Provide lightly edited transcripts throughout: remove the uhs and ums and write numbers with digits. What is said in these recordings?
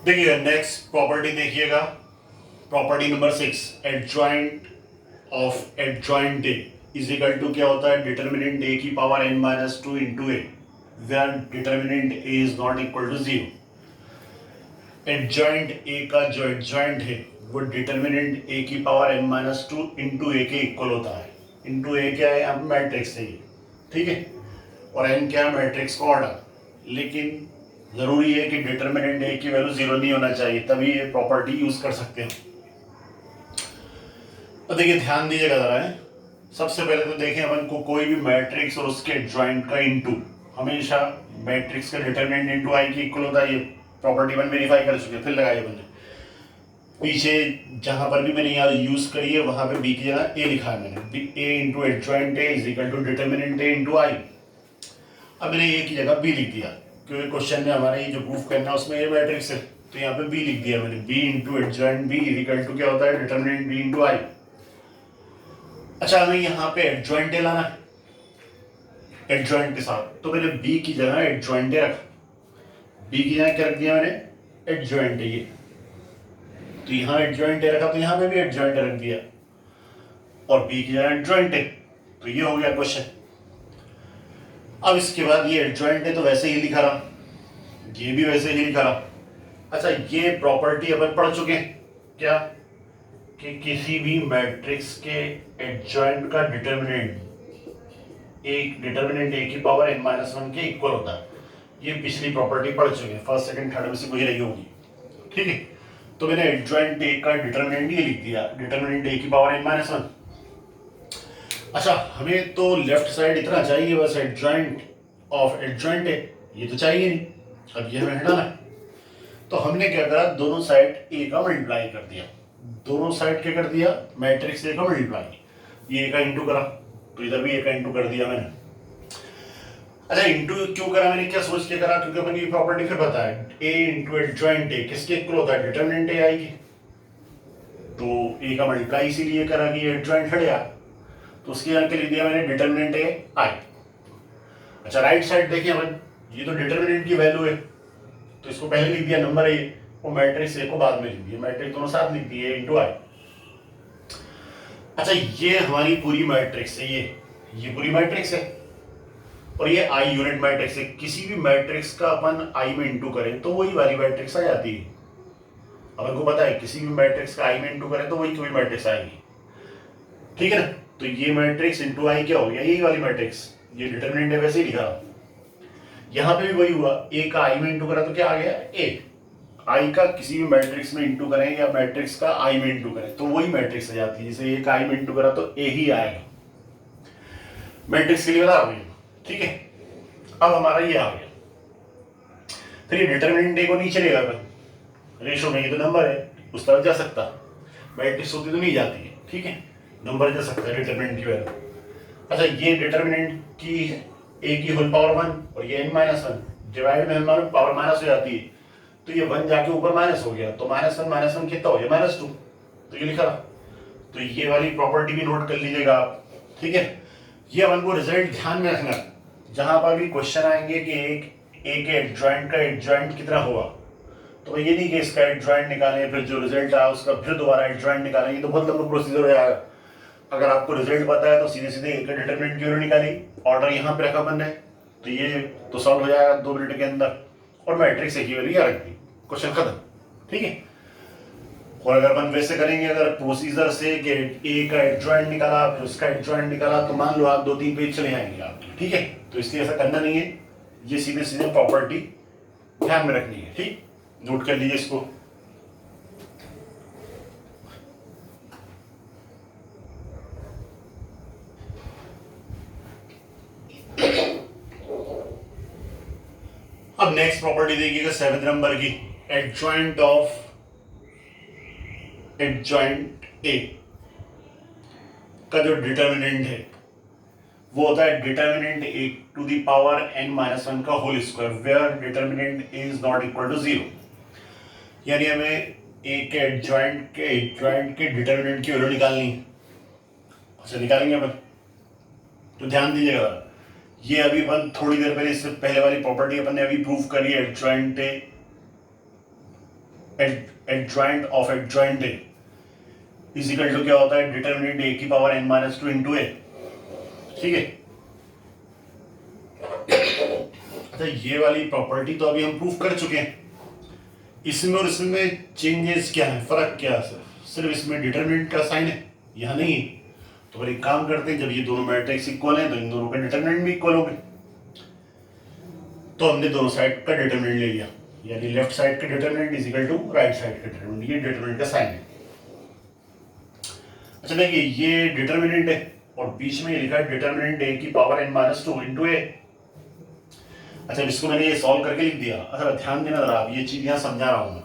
देखिएगा next property देखिएगा, property number 6, adjoint of adjoint A is equal to क्या होता है, डिटर्मिनेंट ए की power n minus two into a where determinant a is not equal to zero. Adjoint a का जो adjoint है वो डिटर्मिनेंट ए की power n minus two into a के इक्वल होता है। इंटू ए क्या है, यहाँ पे मैट्रिक्स है ये, ठीक है, और n क्या है, मैट्रिक्स का ऑर्डर। लेकिन जरूरी है कि डिटर्मिनेंट ए की वैल्यू जीरो नहीं होना चाहिए, तभी ये प्रॉपर्टी यूज कर सकते हैं। तो देखिए ध्यान दीजिएगा जरा है, सबसे पहले तो देखें अपन को कोई भी मैट्रिक्स और उसके एडजॉइंट का इनटू हमेशा मैट्रिक्स का डिटर्मिनेंट इनटू आई की इक्वल होता है। ये प्रॉपर्टी वन वेरीफाई कर चुके, फिर लगाइए मैंने पीछे जहां पर भी मैंने यहाँ यूज करी है वहां पे बी की जगह ए लिखा है मैंने, a into adjoint A is equal to determinant a into I. अब मैंने ए की जगह बी लिख दिया क्योंकि क्वेश्चन में हमारे ये जो प्रूफ करना है उसमें ए मैट्रिक्स है, तो यहाँ पे बी लिख दिया मैंने, B into adjoint B is equal to क्या होता है, डिटर्मिनेंट बी इंटू आई। अच्छा हमें यहाँ पे एडजॉइंट ए लाना है एडजॉइंट के साथ, तो मैंने बी की जगह एडजॉइंट ए रखा, बी की जगह क्या रख दिया मैंने, एडजॉइंट ए। ये तो यहाँ एडजॉइंट ए रखा तो यहाँ पे भी एडजॉइंट ए रख दिया और बी की जगह एडजॉइंट ए, तो ये हो गया क्वेश्चन। अब इसके बाद ये एडजॉइंट है तो वैसे ही लिखा रहा, ये भी वैसे ही लिखा रहा। अच्छा ये प्रॉपर्टी अपन पढ़ चुके हैं क्या, कि किसी भी मैट्रिक्स के एडजॉइंट का डिटर्मिनेंट ए की पावर n माइनस वन के इक्वल होता है। ये पिछली प्रॉपर्टी पढ़ चुके हैं, फर्स्ट सेकंड थर्ड में से कोई रही होगी, ठीक है। तो मैंने एडजॉइंट ए का डिटर्मिनेंट ये लिख दिया, डिटर्मिनेंट ए की पावर n माइनस वन। अच्छा हमें तो लेफ्ट साइड इतना चाहिए बस, एडजॉइंट ऑफ एडजॉइंट है, ये तो चाहिए नहीं, अब ये हमें हटाना है। तो हमने क्या करा, दोनों साइड ए का मल्टीप्लाई कर दिया, दोनों साइड क्या कर दिया, मैट्रिक्स ए का मल्टीप्लाई, ये ए का इंटू करा तो इधर भी ए का इंटू कर दिया मैंने। अच्छा इंटू क्यों करा मैंने, क्या सोच के करा, क्योंकि अपनी प्रॉपर्टी फिर पता है, ए इंटू एडजॉइंट ए किसके इक्वल होता है, डिटर्मिनेंट ए आएगी, तो ए का मल्टीप्लाई इसीलिए करा कि एडजॉइंट हट गया, तो उसके यहाँ के लिख दिया मैंने डिटर्मिनेंट ए आई। अच्छा राइट साइड देखिए अपन, ये तो डिटर्मिनेंट की वैल्यू है तो इसको पहले लिख दिया नंबर ए, वो मैट्रिक्स ए को बाद में लिख दिया, मैट्रिक्स दोनों साथ लिख दिए इंटू आई। अच्छा ये हमारी पूरी मैट्रिक्स है, ये पूरी मैट्रिक्स है और ये आई यूनिट मैट्रिक्स है। किसी भी मैट्रिक्स का अपन आई में इंटू करें तो वही वाली मैट्रिक्स आ जाती है। अपन को पता है किसी भी मैट्रिक्स का आई में इंटू करें तो वही कोई मैट्रिक्स आएगी, ठीक है ना। तो ये मैट्रिक्स इंटू आई क्या हो गया, यही वाली मैट्रिक्स, ये डिटर्मिनेंट है वैसे ही लिखा, यहाँ पे भी वही हुआ, ए का आई में इंटू करा तो क्या आ गया, ए। आई का किसी भी मैट्रिक्स में इंटू करें या मैट्रिक्स का आई में इंटू करें तो वही मैट्रिक्स आ जाती है, जैसे ए का आई में इंटू करा तो ए ही आएगा, मैट्रिक्स के लिए बता रहा हूँ, ठीक है। अब हमारा ये आ गया, फिर ये डिटर्मिनेंट ए को नीचे ले गया, रेशो में ये तो नंबर है उस तरफ जा सकता, मैट्रिक्स होती तो नहीं जाती है, ठीक है, नंबर जा सकता है डिटर्मिनेंट की वैल्यू। अच्छा ये डिटर्मिनेंट की ए की होल पावर वन और ये n माइनस वन, डिवाइड में हमारे पावर माइनस हो जाती है तो ये वन जाके ऊपर माइनस हो गया, तो माइनस वन कितना हो गया, माइनस टू, तो ये लिखा रहा। तो ये वाली प्रॉपर्टी भी नोट कर लीजिएगा आप, ठीक है। ये अपन को रिजल्ट ध्यान में रखना, जहां पर भी क्वेश्चन आएंगे कि एक एडजॉइंट का एडजॉइंट कितना होगा, तो ये नहीं कि इसका एडजॉइंट निकालें फिर जो रिजल्ट आया उसका फिर दोबारा एडजॉइंट निकालेंगे, तो बहुत लंबा प्रोसीजर हो जाएगा। अगर आपको रिजल्ट पता है तो सीधे सीधे एक डिटरमिनेंट की वैल्यू निकाली, ऑर्डर यहाँ पे रखा बन रहे, तो ये तो सॉल्व हो जाएगा 2 मिनट के अंदर, और मैट्रिक्स की वैल्यू यहाँ रख दी, क्वेश्चन खत्म, ठीक है। और अगर अपन वैसे करेंगे, अगर प्रोसीजर से कि ए का एडजॉइंट निकाला फिर उसका एडजॉइंट निकाला, तो मान लो आप 2-3 पेज चले जाएंगे आप, ठीक है। तो इसलिए ऐसा करना नहीं है, ये सीधे सीधे प्रॉपर्टी ध्यान में रखनी है, ठीक, नोट कर लीजिए इसको। अब नेक्स्ट प्रॉपर्टी देखिएगा 7 नंबर की, एडजॉइंट ऑफ एडजॉइंट ए का जो डिटर्मिनेंट है वो होता है determinant a to the power n minus one का whole square where determinant a is not equal to zero. यानी हमें ए के एडजॉइंट के डिटर्मिनेंट की वैल्यू निकालनी है, अच्छा निकालेंगे अपन, तो ध्यान दीजिएगा। ये अभी अपन थोड़ी देर पहले, इससे पहले वाली प्रॉपर्टी अपन ने अभी प्रूव करी, adjoint a adjoint of adjoint A is equal to क्या होता है, डिटर्मिनेंट ए की power n minus two into a. ठीक है, अच्छा ये वाली प्रॉपर्टी तो अभी हम प्रूफ कर चुके हैं। इसमें और इसमें चेंजेस क्या है, फर्क क्या है? सिर्फ इसमें डिटर्मिनेंट का साइन है, यहाँ नहीं है। तो फिर एक काम करते हैं, जब ये दोनों मैट्रिक्स इक्वल हैं तो इन दोनों का डिटर्मिनेंट भी इक्वल होंगे। तो हमने दोनों साइड का डिटर्मिनेंट ले लिया, यानी लेफ्ट साइड का determinant is equal to right side का डिटर्मिनेंट। ये डिटर्मिनेंट का साइन है। अच्छा देखिए, ये डिटर्मिनेंट है और बीच में ये लिखा है डिटर्मिनेंट ए की power n minus two into a. अच्छा इसको मैंने ये सॉल्व करके लिख दिया। अच्छा ध्यान देना जरा, आप ये चीज यहां समझा रहा हूं मैं।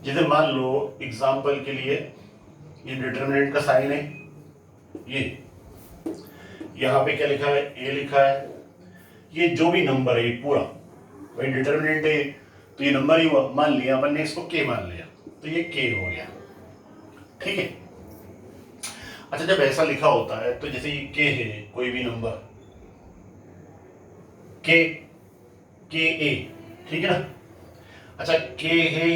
जैसे मान लो एग्जांपल के लिए ये डिटर्मिनेंट का साइन है, ये यहां पे क्या लिखा है, ए लिखा है। ये जो भी नंबर है ये पूरा भाई डिटर्मिनेंट है, तो ये नंबर ही हुआ। मान लिया अपन ने इसको के मान लिया, तो ये के हो गया। ठीक है, अच्छा जब ऐसा लिखा होता है तो जैसे ये के है, कोई भी नंबर के ए, ठीक है ना। अच्छा के है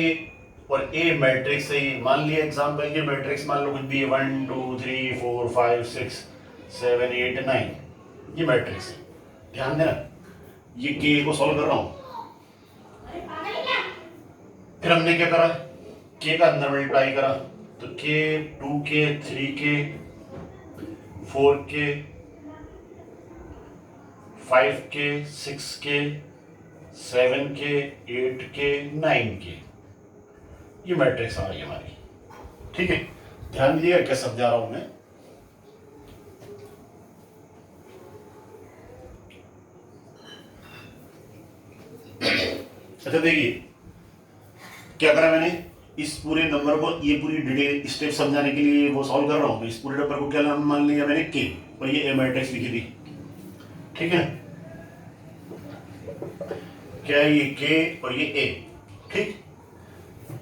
और ए मैट्रिक्स है, मान लिया एग्जांपल के मैट्रिक्स मान लो कुछ भी है 1 2 3 4 5 6 7 8 9, ये मैट्रिक्स है। ध्यान देना, ये के को सॉल्व कर रहा हूं। फिर हमने क्या करा, के का अंदर मल्टीप्लाई करा, तो के 2k 3k 4k 5k 6k 7k 8k 9k, ये मैट्रिक्स आ रही है हमारी। ठीक है, ध्यान दीजिएगा क्या समझा रहा हूं मैं। अच्छा देखिए क्या करा मैंने, इस पूरे नंबर को, ये पूरी डिटेल स्टेप समझाने के लिए वो सॉल्व कर रहा हूं। इस पूरे नंबर को क्या नाम मान लिया मैंने, के, और ये ए मैट्रिक्स लिखी थी। ठीक है, क्या है ये के और ये ए। ठीक,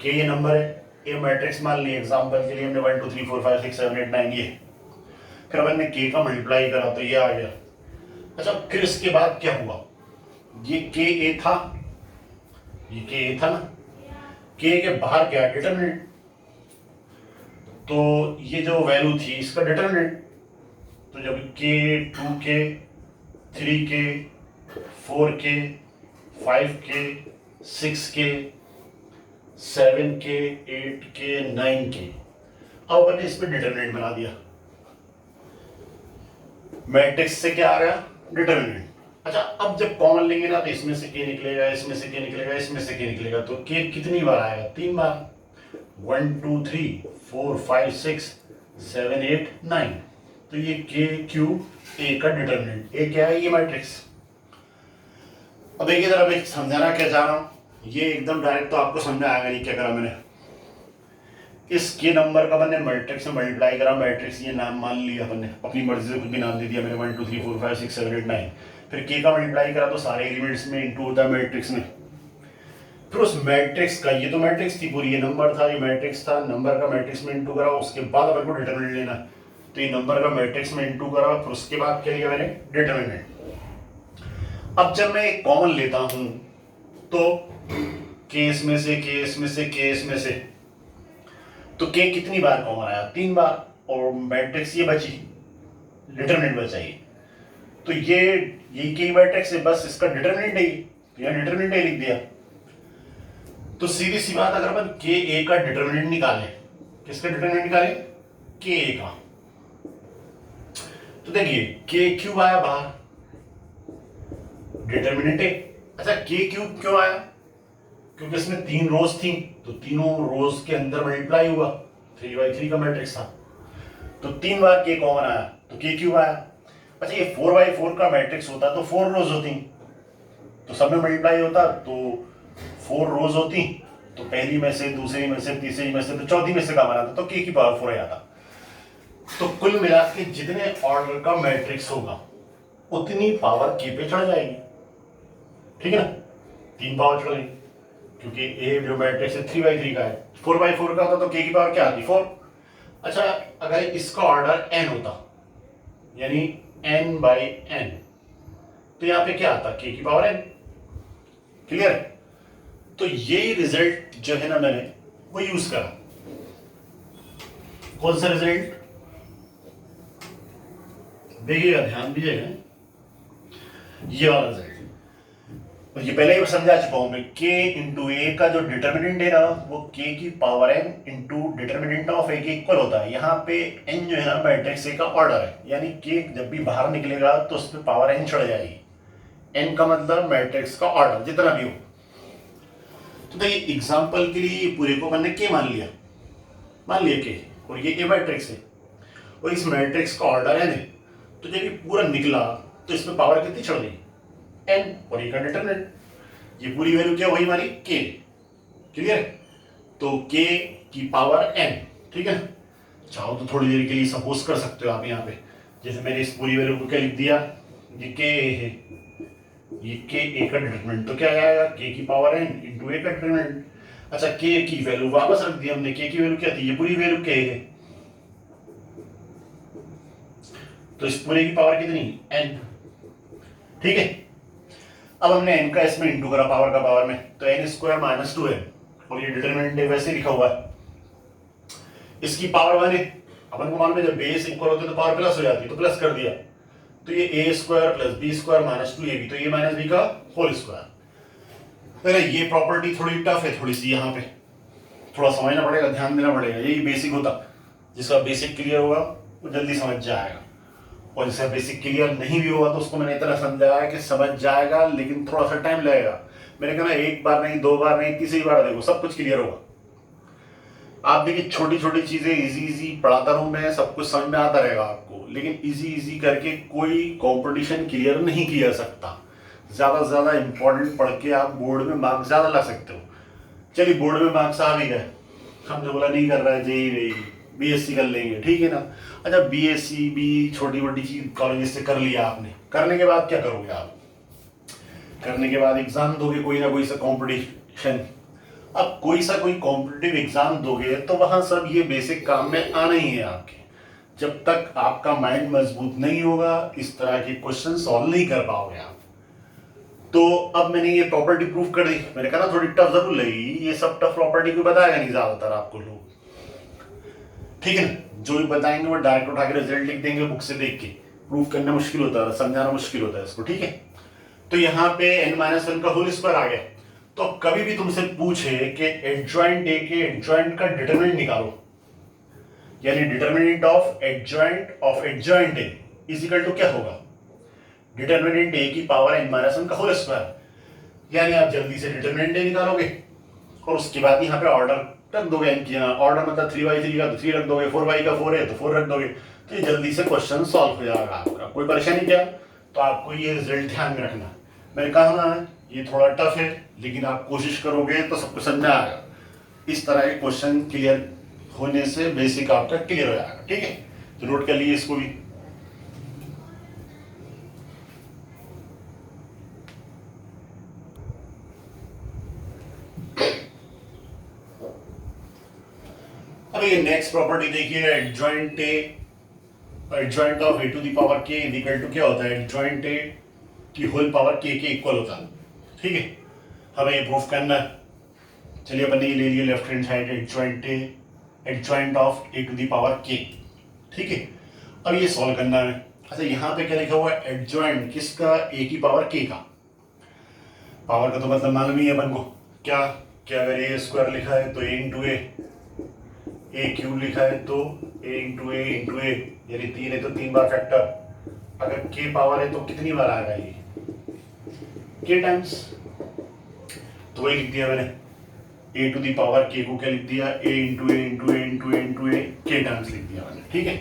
के ये नंबर है, ए मैट्रिक्स मान लिया एग्जांपल के लिए हमने 1 2 3 4 5 6 7 8 9 ये। फिर अपन ने के का मल्टीप्लाई करा तो ये आ गया। अच्छा फिर इसके बाद क्या हुआ, ये के ए था, ये के ए था ना, के बाहर क्या डिटर्मिनेंट, तो ये जो वैल्यू थी इसका डिटर्मिनेंट। तो जब के 2k 3k 4k 5k 6k 7k 8k 9k, अब अपन ने इस पर डिटर्मिनेंट बना दिया। मैट्रिक्स से क्या आ गया, डिटर्मिनेंट। अच्छा अब जब कॉमन लेंगे ना तो इसमें से के निकलेगा, इसमें से के निकलेगा, इसमें से के निकलेगा, तो के कितनी बार आएगा, 3 बार। 1 2 3 4 5 6 7 8 9, तो ये के क्यू ए का डिटर्मिनेंट। ए क्या है, ये मैट्रिक्स। अब देखिए जरा मैं समझाना क्या चाह रहा हूं, ये एकदम डायरेक्ट तो आपको समझ में आएगा नहीं। क्या करा मैंने, इस के नंबर का मैंने मैट्रिक्स में मल्टीप्लाई करा, मैट्रिक्स ये नाम मान लिया अपन ने, अपनी मर्जी से कुछ भी नाम दे दिया मैंने, 1 2 3 4 5 6 7 8 9। फिर के का मल्टीप्लाई करा तो सारे एलिमेंट्स में इंटू होता है मैट्रिक्स में। फिर उस मैट्रिक्स का, ये तो मैट्रिक्स थी पूरी, ये नंबर था, ये मैट्रिक्स था, नंबर का मैट्रिक्स में इंटू करा, उसके बाद अपन को डिटर्मिनेंट लेना। तो ये नंबर का मैट्रिक्स में इंटू करा, फिर उसके बाद क्या लिया मैंने, डिटर्मिनेंट। अब जब मैं एक कॉमन लेता हूं तो केस में से, केस में से, केस में से, तो के कितनी बार कॉमन आया, 3 बार, और मैट्रिक्स ये बची, डिटरमिनेंट बचा ये। तो ये के मैट्रिक्स है, बस इसका डिटरमिनेंट है, यहाँ डिटरमिनेंट है लिख दिया। तो सीधी सी बात, अगर अपन के ए का डिटरमिनेंट निकालें, किसका डिटरमिनेंट निकालें, के ए का, तो देखिए के क्यूब आया बाहर, डिटरमिनेंट है। अच्छा के क्यूब क्यों आया, क्योंकि इसमें 3 रोज थी, तो तीनों रोज के अंदर मल्टीप्लाई हुआ, 3/3 का मैट्रिक्स था, तो 3 बार के कॉमन आया तो के क्यूब आया। अच्छा ये 4/4 का मैट्रिक्स होता तो 4 रोज होती, तो सब में मल्टीप्लाई होता, तो 4 रोज होती, तो पहली में से, दूसरी में से, तीसरी में से, तो चौथी में से कॉमन आता, तो के की पावर 4 आता। तो कुल मिला के जितने ऑर्डर का मैट्रिक्स होगा उतनी पावर के पे चढ़ जाएगी। ठीक है ना, 3 पावर चढ़ गई, क्योंकि ए जो मैट्रिक्स है 3/3 का है, 4/4 का होता तो के की पावर क्या आती, 4। अच्छा अगर इसका ऑर्डर n होता, यानी n/n, तो यहाँ पे क्या आता, के की पावर n। क्लियर है, तो यही रिजल्ट जो है ना मैंने वो यूज करा। कौन सा रिजल्ट देखिएगा, ध्यान दीजिएगा, ये वाला रिजल्ट। और ये पहले ही समझा चुका हूं मैं, k इंटू ए का जो डिटर्मिनेंट है ना वो k की power n into determinant of a के इक्वल होता है। यहाँ पे n जो है ना मैट्रिक्स ए का ऑर्डर है, यानी k जब भी बाहर निकलेगा तो उस पर पावर n चढ़ जाएगी। n का मतलब मैट्रिक्स का ऑर्डर जितना भी हो। तो देखिए एग्जाम्पल के लिए पूरे को मैंने k मान लिया k, और ये a मैट्रिक्स है और इस मैट्रिक्स का ऑर्डर n है। तो जब ये पूरा निकला तो इसमें पावर कितनी चढ़ गई, n, और ये का डिटरमिनेंट, ये पूरी वैल्यू क्या वही हमारी k। क्लियर है? तो k की पावर n, ठीक है। चाहो तो थोड़ी देर के लिए सपोज कर सकते हो आप यहाँ पे, जैसे मैंने इस पूरी वैल्यू को क्या लिख दिया, ये k है, ये k a का डिटरमिनेंट, तो क्या आएगा k की पावर n इंटू a का डिटरमिनेंट। अच्छा k की वैल्यू वापस रख दी हमने, k की वैल्यू क्या थी, ये पूरी वैल्यू k है, तो इस पूरे की पावर कितनी n, ठीक है। अब हमने n का इसमें इंटू करा पावर का पावर में, तो n स्क्वायर माइनस 2n, और ये डिटरमिनेंट वैसे लिखा हुआ है, इसकी पावर 1 है। अपन को मालूम है जब बेस इक्वल होते तो पावर प्लस हो जाती है, तो प्लस कर दिया, तो ये a square plus b square minus 2ab, तो ये माइनस b का होल स्क्वायर। अरे ये प्रॉपर्टी थोड़ी टफ है, थोड़ी सी यहाँ पे थोड़ा समझना पड़ेगा, ध्यान देना पड़ेगा। यही बेसिक होता, जिसका बेसिक क्लियर होगा वो जल्दी समझ जाएगा, और जिसका बेसिक क्लियर नहीं भी होगा तो उसको मैंने इतना समझाया कि समझ जाएगा, लेकिन थोड़ा सा टाइम लगेगा। मैंने कहा एक बार नहीं, दो बार नहीं, तीसरी बार देखो सब कुछ क्लियर होगा। आप देखिए छोटी छोटी चीजें इजी पढ़ाता रहूं मैं, सब कुछ समझ में आता रहेगा आपको, लेकिन इजी करके कोई कंपटीशन क्लियर नहीं किया जा सकता। ज्यादा से ज्यादा इंपॉर्टेंट पढ़ के आप बोर्ड में मार्क्स ज्यादा ला सकते हो। चलिए बोर्ड में मार्क्स आ भी गए, हमने बोला नहीं कर रहा है जेई बीएससी कर लेंगे, ठीक है ना। अच्छा बीएससी भी छोटी मोटी चीज कॉलेज से कर लिया आपने, करने के बाद क्या करोगे आप, करने के बाद एग्जाम दोगे कोई ना कोई सा कंपटीशन। अब कोई सा कोई कॉम्पिटिटिव एग्जाम दोगे तो वहां सब ये बेसिक काम में आना ही है आपके। जब तक आपका माइंड मजबूत नहीं होगा इस तरह के क्वेश्चन सॉल्व नहीं कर पाओगे आप। तो अब मैंने ये प्रॉपर्टी प्रूफ कर दी, मैंने कहा ना थोड़ी टफ जरूर लगी, ये सब टफ प्रॉपर्टी को बताएगा नहीं ज्यादातर आपको लोग, ठीक है ना। जो भी बताएंगे वो डायरेक्ट उठा के रिजल्ट लिख देंगे बुक से देख के, प्रूफ करना मुश्किल होता है, समझाना मुश्किल होता है इसको, ठीक है। तो यहाँ पे n-1 का होल स्क्वायर आ गया। तो कभी भी तुमसे पूछे कि एडजॉइंट ए के एडजॉइंट का डिटरमिनेंट निकालो, यानी determinant of adjoint A is equal to क्या होगा, डिटरमिनेंट ए की पावर n-1 का होल स्क्वायर, यानी आप जल्दी से डिटरमिनेंट ए निकालोगे और उसके बाद यहाँ पे ऑर्डर रख दोगे। ऑर्डर मतलब 3/3 का तो 3 रख दोगे, 4 का 4 है तो 4 रख दोगे, तो ये जल्दी से क्वेश्चन सॉल्व हो जाएगा आपका। कोई परेशानी क्या, तो आपको ये रिजल्ट ध्यान में रखना। मैंने कहा ना ये थोड़ा टफ है, लेकिन आप कोशिश करोगे तो सब कुछ समझ में आएगा। इस तरह के क्वेश्चन क्लियर होने से बेसिक आपका क्लियर हो जाएगा, ठीक है। तो नोट कर लिए इसको भी। अब ये नेक्स्ट प्रॉपर्टी देखिए, adjoint of A to the power k is equal to क्या होता है, एडजॉइंट ए की होल पावर के इक्वल होता है, ठीक है। हमें ये प्रूफ करना है। चलिए अपन ने ये ले लिया left hand side, adjoint of A to the power k, ठीक है। अब ये सॉल्व करना है। अच्छा यहाँ पे क्या लिखा हुआ है, एडजॉइंट किसका, ए की पावर के का। पावर का तो मतलब मालूम ही है अपन को, क्या अगर ए स्क्वायर लिखा है तो ए इंटू ए क्यूब लिखा है तो ए इंटू ए यानी 3 है तो 3 बार फैक्टर। अगर के पावर है तो कितनी बार आएगा ये, के टाइम्स, तो वही लिख दिया मैंने, ए टू दी पावर के को क्या लिख दिया, ए इंटू ए के टाइम्स लिख दिया मैंने, ठीक है।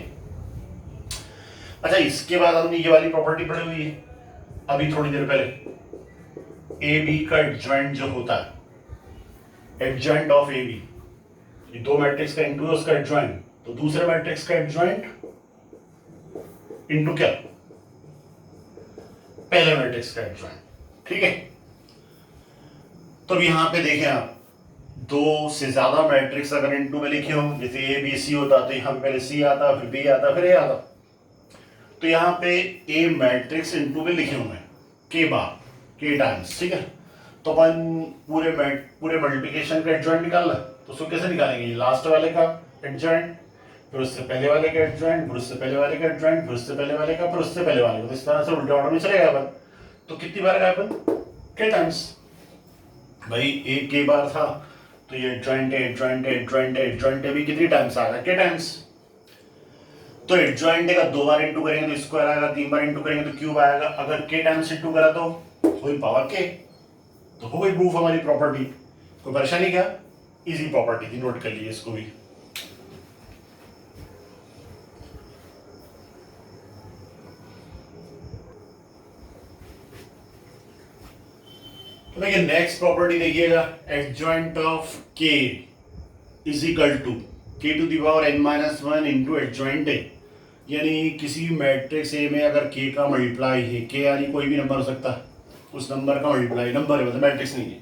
अच्छा इसके बाद हमने ये वाली प्रॉपर्टी पढ़ी हुई है अभी थोड़ी देर पहले, ए बी का एडजॉइंट जो होता है, एडजॉइंट ऑफ ए बी, ये दो मैट्रिक्स का इंटू उसका एडजॉइंट, तो दूसरे मैट्रिक्स का एडजॉइंट इंटू क्या, पहले मैट्रिक्स का एडजॉइंट, ठीक है। तो अब यहां पे देखें आप, दो से ज्यादा मैट्रिक्स अगर इंटू में लिखे हो, जैसे ए बी सी होता तो यहां पहले सी आता, फिर बी आता, फिर ए आता, तो यहां पे ए मैट्रिक्स इंटू में लिखे हुए हैं के बार, के टाइम्स, ठीक है। तो अपन पूरे मल्टीप्लिकेशन का एडजॉइंट निकालना है, तो उसको कैसे निकालेंगे? लास्ट वाले का एडजॉइंट, फिर उससे पहले वाले का एडजॉइंट, फिर उससे पहले वाले का एडजॉइंट, फिर उससे पहले वाले का, फिर उससे पहले वाले का। तो इस तरह से उल्टे ऑर्डर में चलेगा अपन। तो कितनी बार गया अपन? के टाइम्स। भाई एक के बार था तो ये एडजॉइंट है, एडजॉइंट है, एडजॉइंट है, एडजॉइंट है, भी कितनी टाइम्स आएगा? के टाइम्स। तो एडजॉइंट का 2 बार इंटू करेंगे तो स्क्वायर आएगा, 3 बार इंटू करेंगे तो क्यूब आएगा। अगर के टाइम्स इंटू करा तो वही पावर के। तो हो गई प्रूफ हमारी प्रॉपर्टी। कोई परेशानी क्या? इजी प्रॉपर्टी थी, नोट कर लीजिए इसको भी। तो देखिए नेक्स्ट प्रॉपर्टी देखिएगा, एडजॉइंट ऑफ के इज इक्वल टू के to the power n minus one into adjoint A. यानी किसी मैट्रिक्स ए में अगर के का मल्टीप्लाई है, के यानी कोई भी नंबर हो सकता है, उस नंबर का मल्टीप्लाई, नंबर है मतलब मैट्रिक्स नहीं है,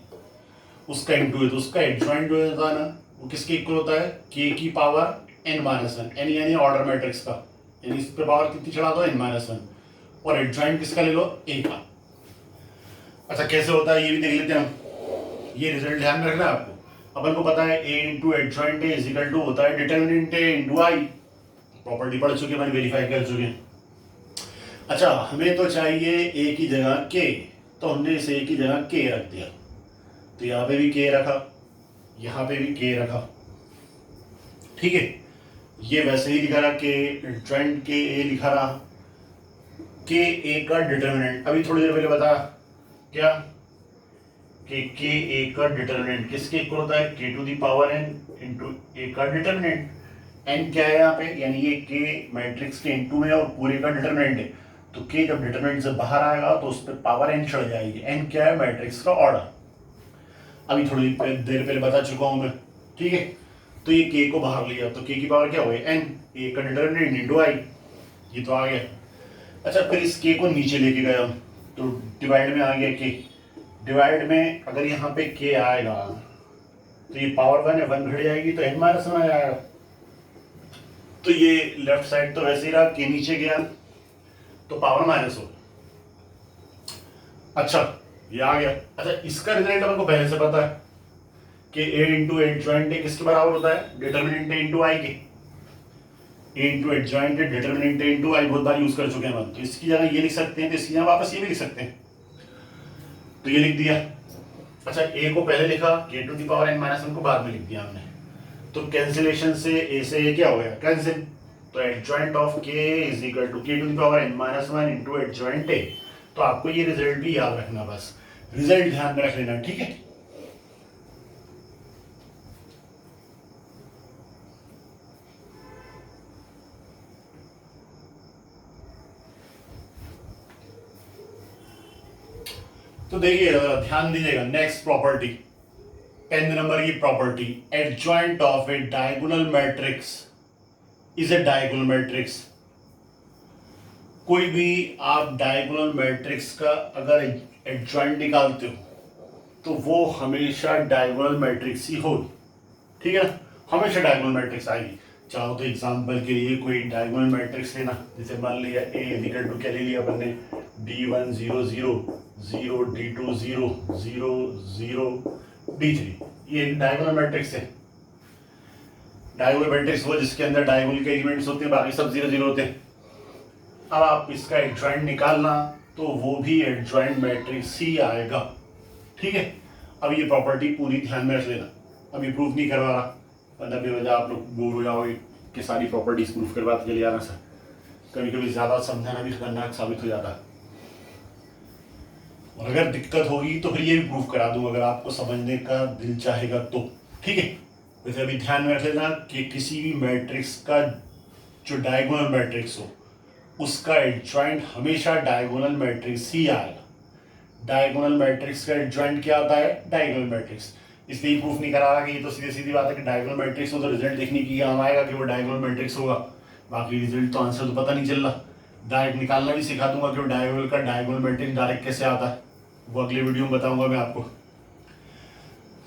उसका इंटू है, तो उसका एडजॉइंट जो होता है ना, वो किसके इक्वल होता है? के की power n minus one, n यानी ऑर्डर मैट्रिक्स का, यानी इस पे पावर कितनी चढ़ा दो? n minus one. और एडजॉइंट किसका ले लो? ए का। अच्छा कैसे होता है ये भी देख लेते हैं हम। ये रिजल्ट ध्यान में रखना है आपको। अपन को पता है a into adjoint A is equal to होता है determinant a into I. Property पढ़ चुके, मैंने वेरीफाई कर चुके हैं। अच्छा हमें तो चाहिए ए की जगह के, तो हमने इसे ए की जगह के रख दिया। तो यहाँ पे भी के रखा, यहाँ पे भी के रखा, ठीक है। ये वैसे ही लिखा रहा के एडजॉइंट के ए लिखा रहा, के ए का डिटर्मिनेंट अभी थोड़ी देर पहले बताया क्या के ए का डिटर्मिनेंट किसके इक्वल होता है? K to the power n into a का डिटर्मिनेंट। एन क्या है यहाँ पे? यानी ये के मैट्रिक्स के इंटू में और पूरे का डिटर्मिनेंट है। तो के जब डिटर्मिनेंट से बाहर आएगा तो उस पर पावर एन चढ़ जाएगी। एन क्या है? मैट्रिक्स का ऑर्डर। अभी थोड़ी देर पहले बता चुका हूं मैं, ठीक है। तो ये के को बाहर लिया तो के की पावर क्या हो गई? एन, ए का डिटर्मिनेंट इंटू आई, ये तो आ गया। अच्छा फिर इस के को नीचे लेके गए हम, तो डिवाइड में आ गया के। डिवाइड में अगर यहाँ पे के आएगा तो ये पावर वन है, वन घट जाएगी तो एन माइनस वन आ जाएगा। तो ये लेफ्ट साइड तो वैसे ही रहा, के नीचे गया तो पावर माइनस हो। अच्छा ये आ गया। अच्छा इसका रिजल्ट हमको पहले से पता है कि ए इंटू एडजॉइंट ए किसके बराबर होता है? डिटर्मिनेंट ए इंटू आई के। A into adjoint a determinant a into I बहुत बार यूज कर चुके हैं हम। तो इसकी जगह ये लिख सकते हैं, तो इसकी जगह वापस ये भी लिख सकते हैं, तो ये लिख दिया। अच्छा ए को पहले लिखा, K to the power n minus one को बाद में लिख दिया हमने। तो कैंसिलेशन से ए से ए क्या हो गया? कैंसिल। तो एडजॉइंट ऑफ के इज इक्वल टू के to the power n minus one into adjoint A. तो आपको ये रिजल्ट भी याद रखना, बस रिजल्ट ध्यान में रख लेना, ठीक है। तो देखिए ध्यान दीजिएगा, नेक्स्ट प्रॉपर्टी 10 नंबर की property, adjoint of A diagonal matrix is a diagonal matrix. कोई भी आप डायगोनल मैट्रिक्स का अगर एडजॉइंट निकालते हो तो वो हमेशा डायगोनल मैट्रिक्स ही होगी, ठीक है ना, हमेशा डायगोनल मैट्रिक्स आएगी। चाहो तो एग्जांपल के लिए कोई डायगोनल मैट्रिक्स लेना, जैसे मान लिया ए इक्वल टू क्या ले लिया अपन ने, D1 0 0 0 D2 0 0 0 D3, ये डायगोनल मैट्रिक्स है। डायगोनल मैट्रिक्स वो जिसके अंदर डायगोनल के एलिमेंट्स होते हैं, बाकी सब 0 0 होते हैं। अब आप इसका एडजॉइंट निकालना तो वो भी एडजॉइंट मैट्रिक्स ही आएगा, ठीक है। अब ये प्रॉपर्टी पूरी ध्यान में रख लेना, अभी प्रूफ नहीं करवा रहा, वरना बेवजह आप लोग बोर हो जाओगे कि सारी प्रॉपर्टीज प्रूफ करवाते चले जाना सर। कभी कभी ज़्यादा समझाना भी खतरनाक साबित हो जाता है, और अगर दिक्कत होगी तो फिर ये भी प्रूफ करा दूँ अगर आपको समझने का दिल चाहेगा तो, ठीक है। वैसे अभी ध्यान में रख लेना कि किसी भी मैट्रिक्स का जो डायगोनल मैट्रिक्स हो उसका एडजॉइंट हमेशा डायगोनल मैट्रिक्स ही आएगा। डायगोनल मैट्रिक्स का एडजॉइंट क्या होता है? Diagonal matrix. इसलिए प्रूफ नहीं करा रहा कि ये तो सीधी सीधी बात है कि डायगोनल मैट्रिक्स हो तो रिजल्ट देखने की काम आएगा कि वो डायगोनल मैट्रिक्स होगा, बाकी रिजल्ट तो आंसर तो पता नहीं चल रहा। डायरेक्ट निकालना भी सिखा दूंगा कि वो डायगोनल का डायगोनल मैट्रिक्स डायरेक्ट कैसे आता है, वो अगले वीडियो में बताऊंगा मैं आपको।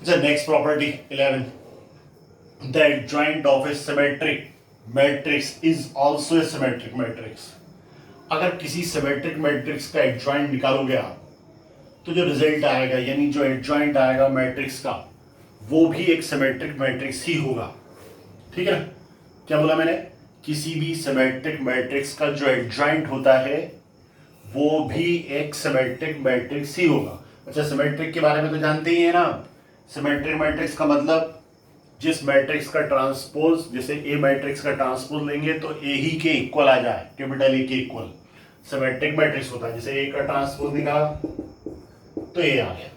अच्छा next property 11, the adjoint of A symmetric matrix is also a symmetric matrix. अगर किसी सिमेट्रिक मैट्रिक्स का एडजॉइंट निकालोगे आप तो जो रिजल्ट आएगा यानी जो एडजॉइंट आएगा मैट्रिक्स का वो भी एक सिमेट्रिक मैट्रिक्स ही होगा। ठीक है ना? क्या बोला मैंने? किसी भी सिमेट्रिक मैट्रिक्स का जो एडजॉइंट होता है वो भी एक सिमेट्रिक मैट्रिक्स ही होगा। अच्छा, सिमेट्रिक के बारे में तो जानते ही है ना। सिमेट्रिक मैट्रिक्स का मतलब जिस मैट्रिक्स का ट्रांसपोज, जैसे ए मैट्रिक्स का ट्रांसपोज लेंगे तो ए ही के इक्वल आ जाए, कैपिटल ए के इक्वल सिमेट्रिक मैट्रिक्स होता है। जैसे ए का ट्रांसपोज निकाला तो ए आ गया।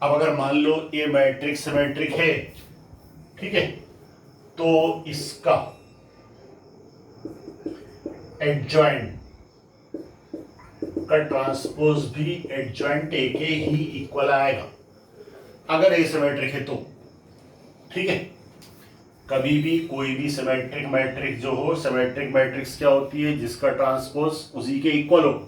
अब अगर मान लो ए मैट्रिक्स सिमेट्रिक है, ठीक है, तो इसका एडजॉइंट का ट्रांसपोज भी एडजॉइंट ए के ही इक्वल आएगा अगर ए सिमेट्रिक है तो। ठीक है, कभी भी कोई भी सिमेट्रिक मैट्रिक्स जो हो, सिमेट्रिक मैट्रिक्स क्या होती है? जिसका ट्रांसपोज उसी के इक्वल हो।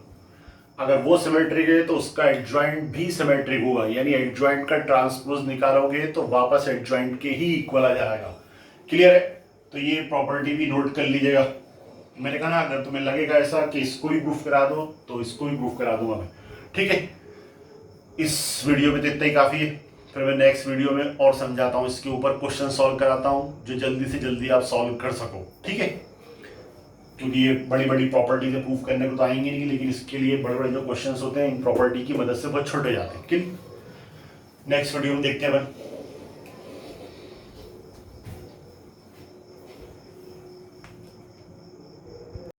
अगर वो सिमेट्रिक है तो उसका एडजॉइंट भी सिमेट्रिक होगा, यानी एडजॉइंट का ट्रांसपोज निकालोगे तो वापस एडजॉइंट के ही इक्वल आ जाएगा। क्लियर है? तो ये प्रॉपर्टी भी नोट कर लीजिएगा। मैंने कहा ना, अगर तुम्हें लगेगा ऐसा कि इसको भी प्रूफ करा दो तो इसको भी प्रूफ करा दूंगा मैं। ठीक है, इस वीडियो में तो इतना ही काफी है। फिर मैं नेक्स्ट वीडियो में और समझाता हूँ, इसके ऊपर क्वेश्चन सॉल्व कराता हूँ जो जल्दी से जल्दी आप सॉल्व कर सको। ठीक है, क्योंकि ये बड़ी बड़ी प्रॉपर्टी से प्रूफ करने को तो आएंगे नहीं, लेकिन इसके लिए बड़े बड़े जो क्वेश्चंस होते हैं इन प्रॉपर्टी की मदद से बहुत छोटे जाते हैं। नेक्स्ट वीडियो में देखते हैं।